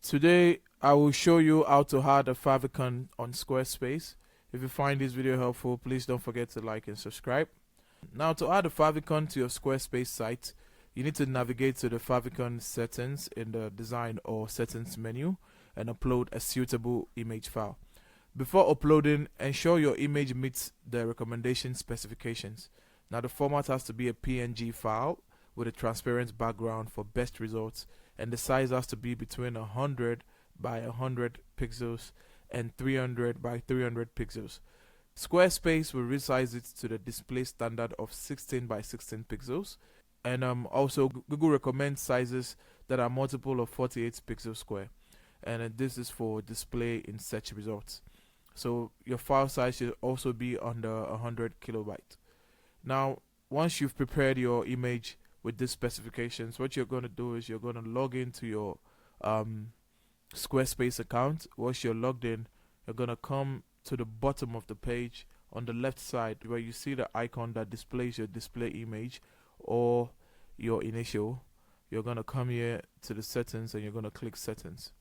Today I will show you how to add a favicon on Squarespace. If you find this video helpful, please don't forget to like and subscribe. Now, to add a favicon to your Squarespace site, you need to navigate to the favicon settings in the design or settings menu and upload a suitable image file. Before uploading, ensure your image meets the recommendation specifications. Now, the format has to be a PNG file with a transparent background for best results, and the size has to be between 100 by 100 pixels and 300 by 300 pixels. Squarespace will resize it to the display standard of 16 by 16 pixels, and also Google recommends sizes that are multiple of 48 pixels square, and this is for display in search results. So your file size should also be under 100 kilobyte. Now, once you've prepared your image with these specifications, what you're going to do is you're going to log into your Squarespace account. Once you're logged in, you're going to come to the bottom of the page on the left side where you see the icon that displays your display image or your initial. You're going to come here to the settings and you're going to click settings.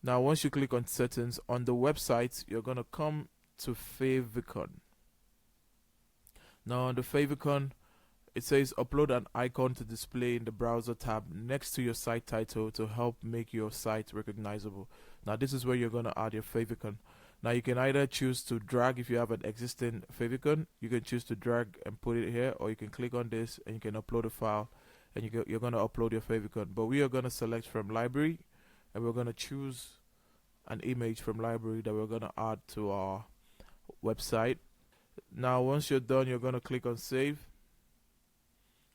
Now, once you click on settings on the website, you're going to come to Favicon. Now, on the Favicon, it says upload an icon to display in the browser tab next to your site title to help make your site recognizable. Now, this is where you're going to add your favicon. Now, you can either choose to drag. If you have an existing favicon, you can choose to drag and put it here, or you can click on this and you can upload a file and you're going to upload your favicon. But we are going to select from library and we're going to choose an image from library that we're going to add to our website. Now, once you're done, you're going to click on save.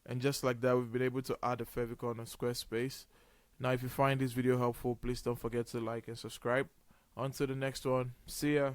And just like that, we've been able to add a favicon on Squarespace. Now, if you find this video helpful, please don't forget to like and subscribe. On to the next one. See ya.